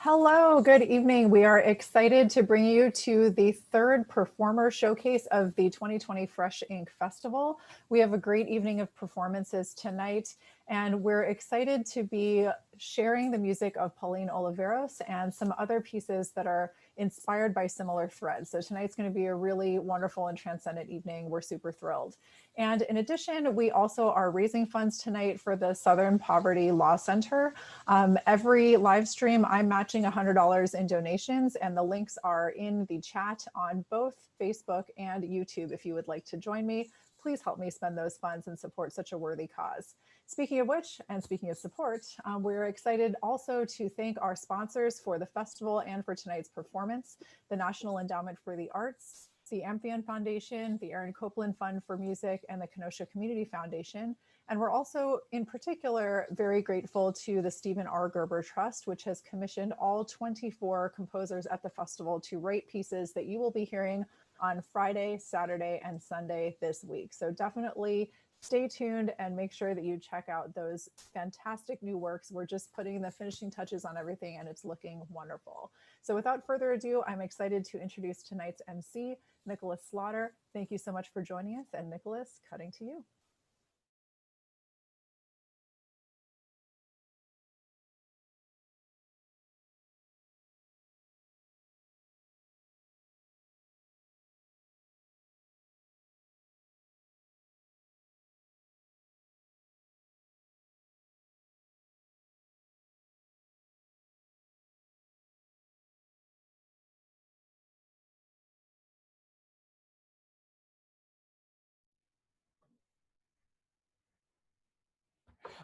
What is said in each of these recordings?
Hello, good evening. We are excited to bring you to the third performer showcase of the 2020 Fresh Ink Festival. We have a great evening of performances tonight, and we're excited to be sharing the music of Pauline Oliveros and some other pieces that are inspired by similar threads. So tonight's going to be a really wonderful and transcendent evening. We're super thrilled. And in addition, we also are raising funds tonight for the Southern Poverty Law Center. Every live stream, I'm matching $100 in donations, and the links are in the chat on both Facebook and YouTube. If you would like to join me, please help me spend those funds and support such a worthy cause. Speaking of which, and speaking of support, we're excited also to thank our sponsors for the festival and for tonight's performance: the National Endowment for the Arts, the Amphion Foundation, the Aaron Copland Fund for Music, and the Kenosha Community Foundation. And we're also in particular very grateful to the Stephen R. Gerber Trust, which has commissioned all 24 composers at the festival to write pieces that you will be hearing on Friday, Saturday, and Sunday this week. So definitely stay tuned and make sure that you check out those fantastic new works. We're just putting the finishing touches on everything, and it's looking wonderful. So without further ado, I'm excited to introduce tonight's MC, Nicholas Slaughter. Thank you so much for joining us. And Nicholas, cutting to you.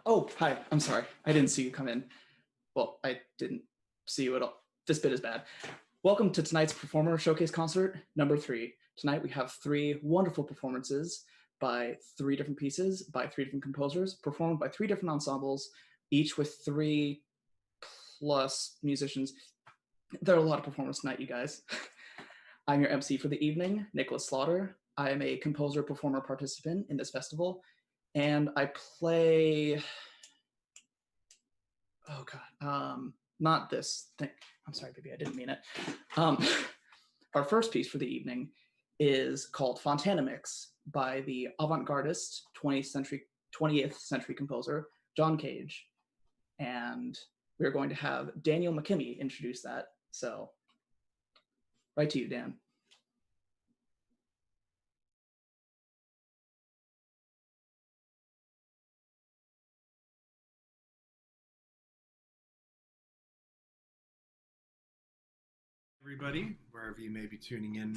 Oh, hi. I'm sorry. I didn't see you come in. Well, I didn't see you at all. This bit is bad. Welcome to tonight's Performer Showcase Concert number 3. Tonight we have 3 wonderful performances by 3 different pieces, by 3 different composers, performed by 3 different ensembles, each with 3+ musicians. There are a lot of performers tonight, you guys. I'm your MC for the evening, Nicholas Slaughter. I am a composer, performer, participant in this festival, and I play... Oh God, not this thing. I'm sorry, baby, I didn't mean it. Our first piece for the evening is called Fontana Mix by the avant-gardist 20th century composer, John Cage. And we're going to have Daniel McKimmey introduce that. So, right to you, Dan. Everybody, wherever you may be tuning in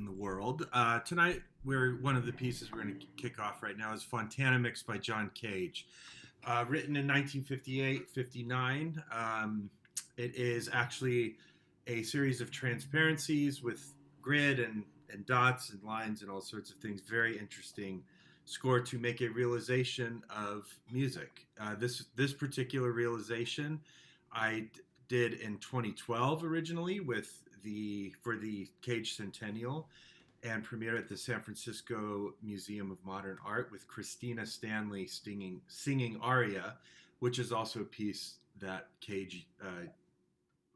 the world. Tonight, one of the pieces we're going to kick off right now is Fontana Mix by John Cage. Written in 1958-59. It is actually a series of transparencies with grid and dots and lines and all sorts of things. Very interesting score to make a realization of music. This particular realization I did in 2012 originally for the Cage Centennial, and premiered at the San Francisco Museum of Modern Art with Christina Stanley singing Aria, which is also a piece that Cage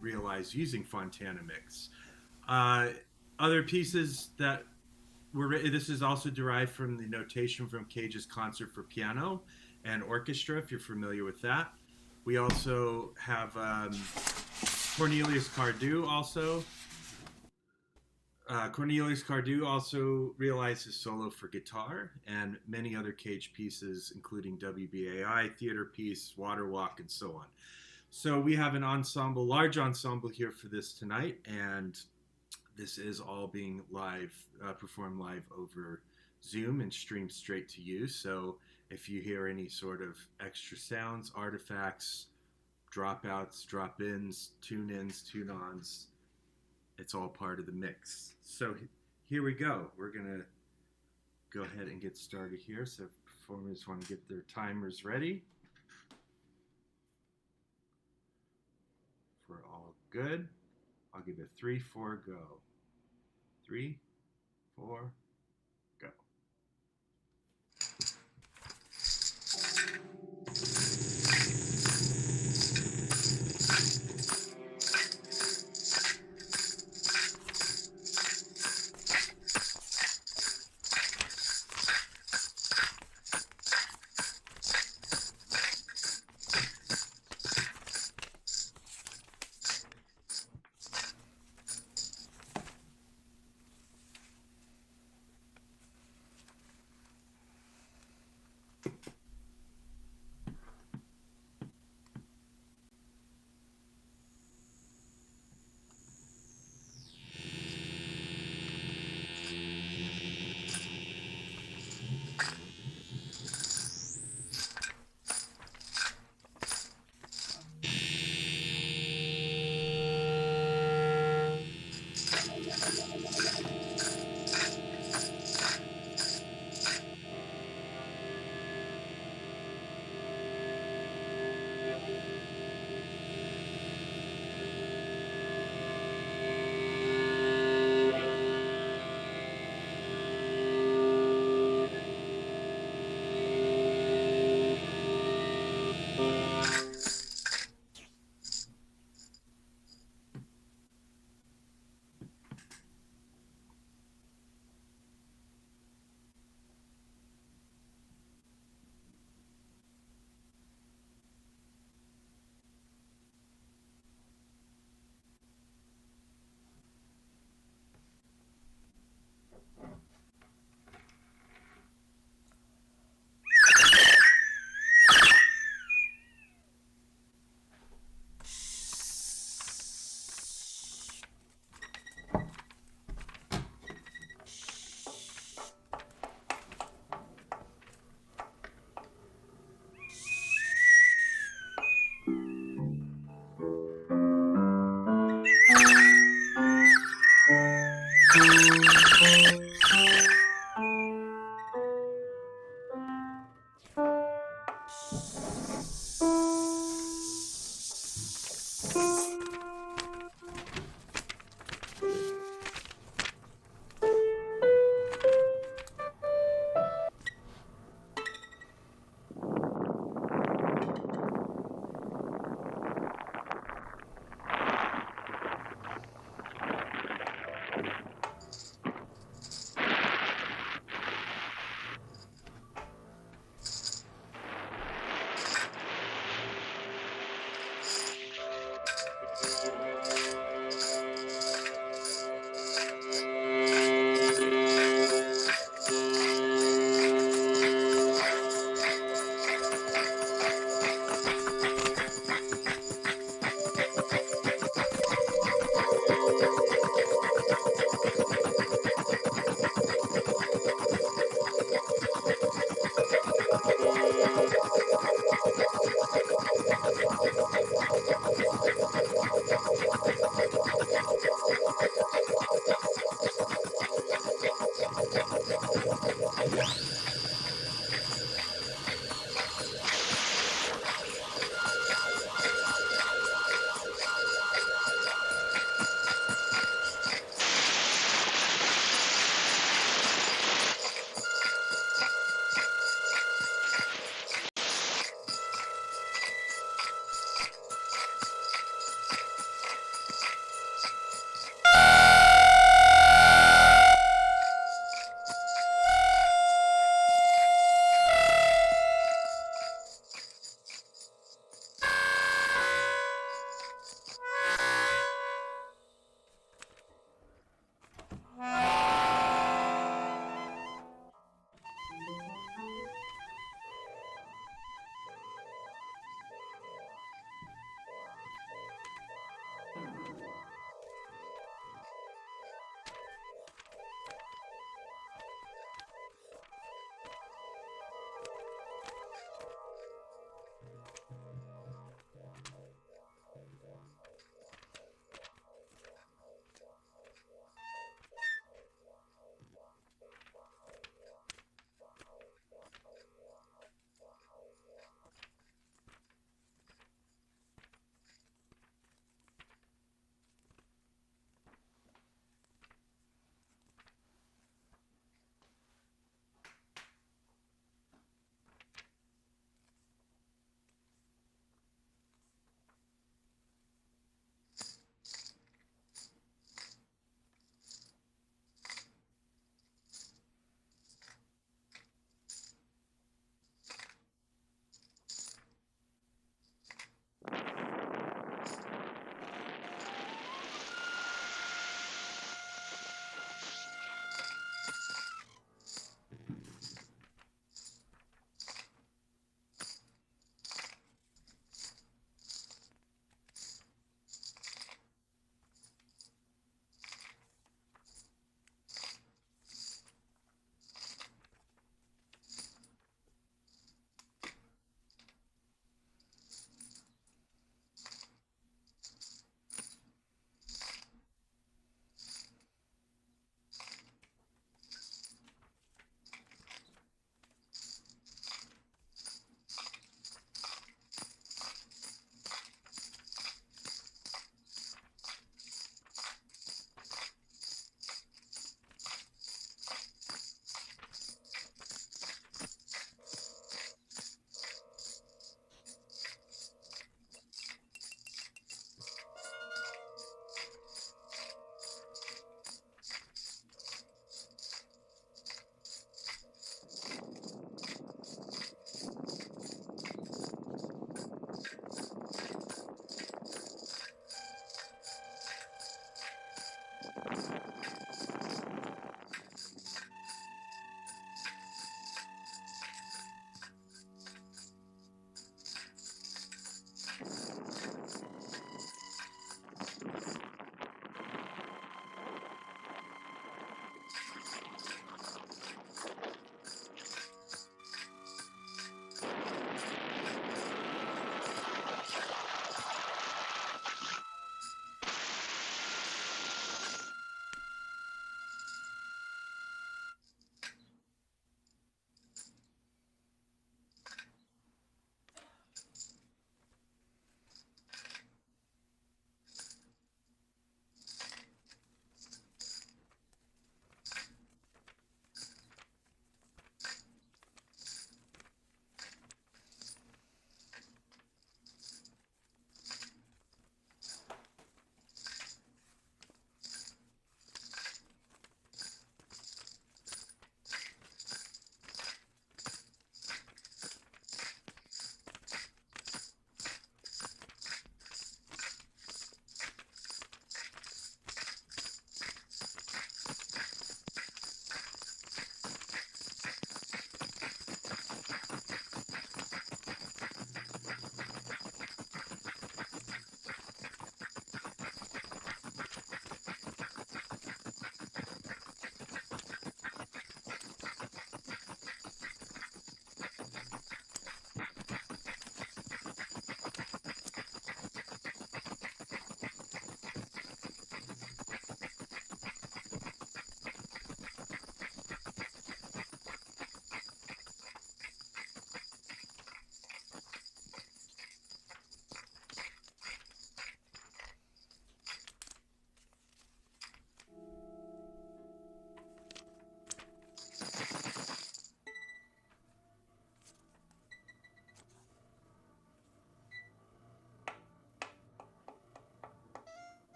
realized using Fontana Mix. Other pieces that were written, this is also derived from the notation from Cage's Concert for Piano and Orchestra, if you're familiar with that. We also have Cornelius Cardew also. Cornelius Cardew also realized his solo for guitar, and many other Cage pieces, including WBAI, theater piece, Water Walk, and so on. So we have an ensemble, large ensemble here for this tonight, and this is all being performed live over Zoom and streamed straight to you. So if you hear any sort of extra sounds, artifacts, dropouts, drop-ins, tune-ins, tune-ons, it's all part of the mix. So here we go. We're going to go ahead and get started here. So performers want to get their timers ready. If we're all good, I'll give it 3, 4, go. 3, 4, go.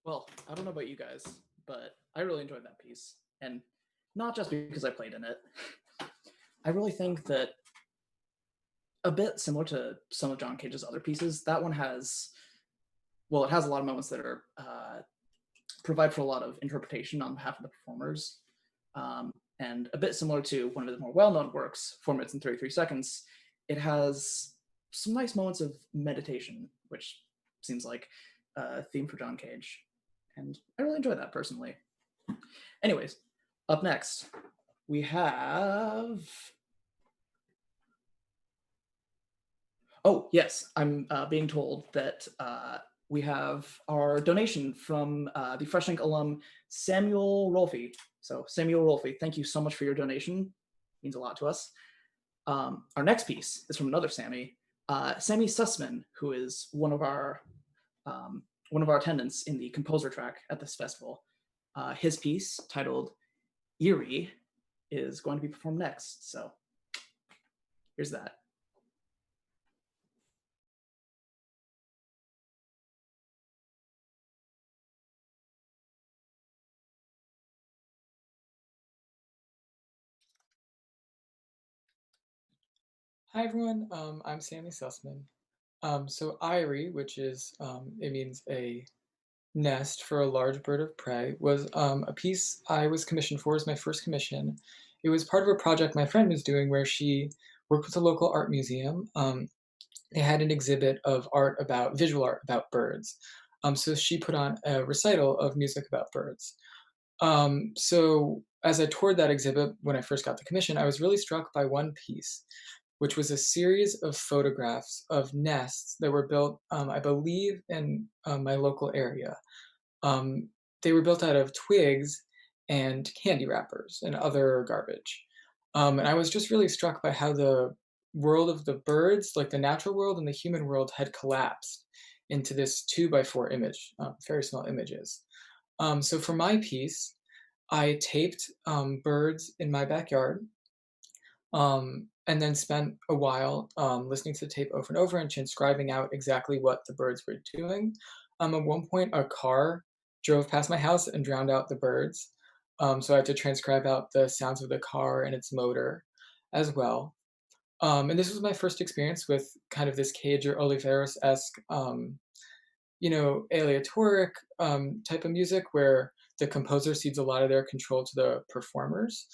Well, I don't know about you guys, but I really enjoyed that piece. And not just because I played in it. I really think that a bit similar to some of John Cage's other pieces, that one has, well, it has a lot of moments that are provide for a lot of interpretation on behalf of the performers. And a bit similar to one of his more well-known works, 4 minutes and 33 seconds, it has some nice moments of meditation, which seems like a theme for John Cage. And I really enjoy that personally. Anyways, up next, we have... Oh, yes, I'm being told that we have our donation from the Fresh Ink alum, Samuel Rolfe. So Samuel Rolfe, thank you so much for your donation. It means a lot to us. Our next piece is from another Sammy, Sammy Sussman, who is one of our attendants in the composer track at this festival. His piece, titled Eerie, is going to be performed next. So here's that. Hi everyone, I'm Sammy Sussman. So Eyrie, which is, it means a nest for a large bird of prey, was a piece I was commissioned for as my first commission. It was part of a project my friend was doing where she worked with a local art museum. They had an exhibit of visual art about birds. So she put on a recital of music about birds. So as I toured that exhibit when I first got the commission, I was really struck by one piece, which was a series of photographs of nests that were built, I believe, in my local area. They were built out of twigs and candy wrappers and other garbage. And I was just really struck by how the world of the birds, like the natural world and the human world, had collapsed into this 2x4 image, very small images. So for my piece, I taped birds in my backyard, and then spent a while listening to the tape over and over and transcribing out exactly what the birds were doing. At one point, a car drove past my house and drowned out the birds. So I had to transcribe out the sounds of the car and its motor as well. And this was my first experience with kind of this Cage or Oliveros-esque, aleatoric type of music where the composer cedes a lot of their control to the performers.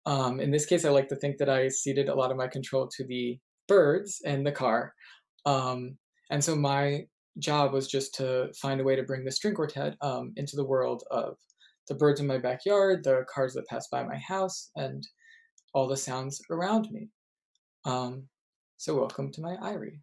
In this case, I like to think that I ceded a lot of my control to the birds and the car. And so my job was just to find a way to bring the string quartet into the world of the birds in my backyard, the cars that pass by my house, and all the sounds around me. So welcome to my Eyrie.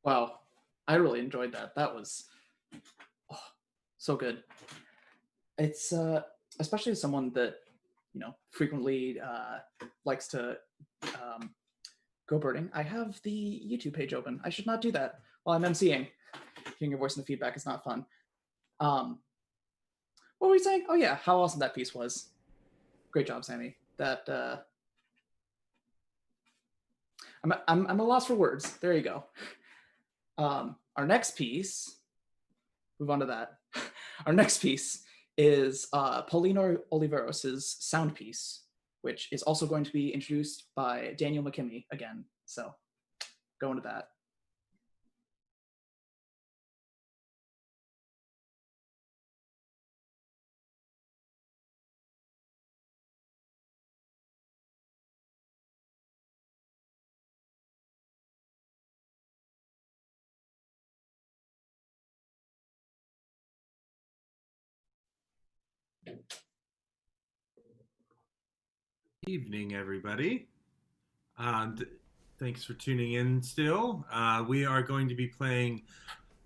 Wow, I really enjoyed that. That was so good. It's especially as someone that frequently likes to um, go birding. I have the YouTube page open. I should not do that while I'm emceeing. Hearing your voice in the feedback is not fun. What were we saying? Oh yeah, how awesome that piece was. Great job, Sammy. That I'm a loss for words. There you go. Our next piece. Move on to that. Our next piece is Pauline Oliveros' sound piece, which is also going to be introduced by Daniel McKimmey again. So go into that. Evening, everybody. Thanks for tuning in still. We are going to be playing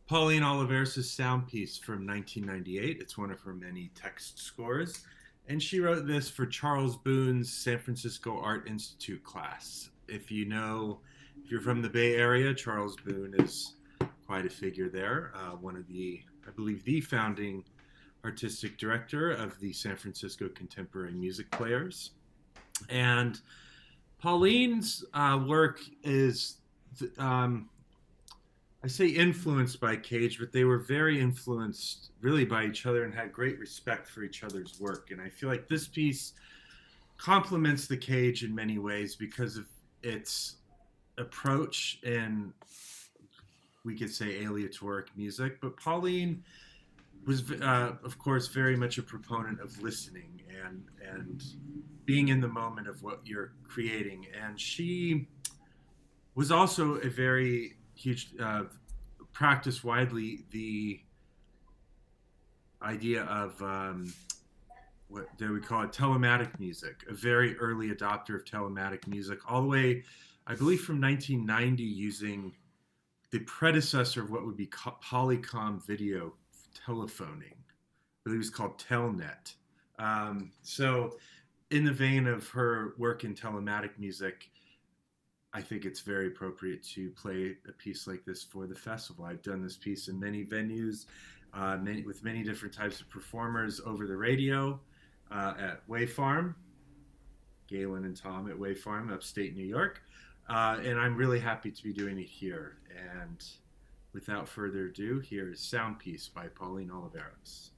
Pauline Oliveros' sound piece from 1998. It's one of her many text scores. And she wrote this for Charles Boone's San Francisco Art Institute class. If you're from the Bay Area, Charles Boone is quite a figure there. One of I believe, the founding artistic director of the San Francisco Contemporary Music Players. And Pauline's work is, I say influenced by Cage, but they were very influenced really by each other and had great respect for each other's work. And I feel like this piece complements the Cage in many ways because of its approach in, we could say, aleatoric music. But Pauline was, of course, very much a proponent of listening and being in the moment of what you're creating. And she was also a very huge practiced widely the idea of what they would call it telematic music, a very early adopter of telematic music, all the way, I believe, from 1990, using the predecessor of what would be Polycom video telephoning. I believe it was called Telnet. So in the vein of her work in telematic music, I think it's very appropriate to play a piece like this for the festival. I've done this piece in many venues, with many different types of performers over the radio, at Wayfarm, Galen and Tom at Wayfarm, upstate New York. And I'm really happy to be doing it here. And without further ado, here is Sound Piece by Pauline Oliveros.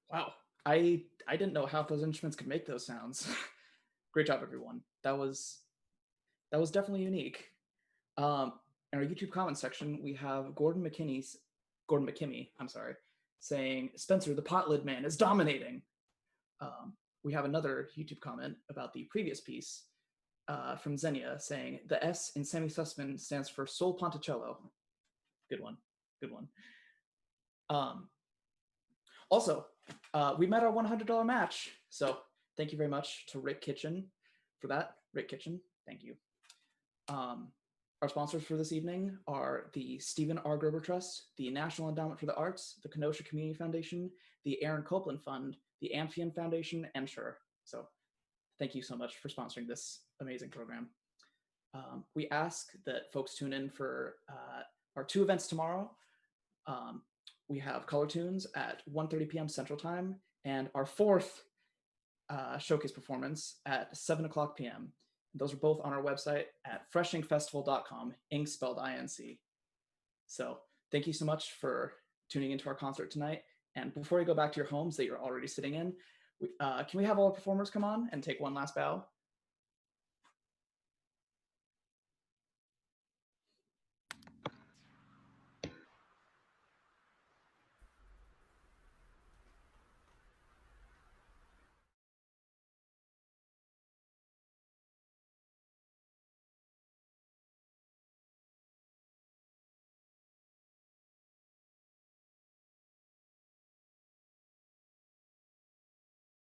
Wow, I didn't know half those instruments could make those sounds. Great job, everyone. That was definitely unique. In our YouTube comment section, we have Gordon McKimmy, I'm sorry, saying Spencer, the pot lid man, is dominating. We have another YouTube comment about the previous piece from Xenia saying the S in Sammy Sussman stands for Sol Ponticello. Good one, good one. Also, we met our $100 match, so thank you very much to Rick Kitchen for that. Rick Kitchen, thank you. Our sponsors for this evening are the Stephen R. Gerber Trust, the National Endowment for the Arts, the Kenosha Community Foundation, the Aaron Copeland Fund, the Amphion Foundation, and Sure. So thank you so much for sponsoring this amazing program. We ask that folks tune in for our two events tomorrow. We have Color Tunes at 1:30 p.m. Central Time, and our fourth showcase performance at 7:00 p.m. Those are both on our website at freshinkfestival.com, ink spelled INC. So thank you so much for tuning into our concert tonight. And before you go back to your homes that you're already sitting in, can we have all the performers come on and take one last bow?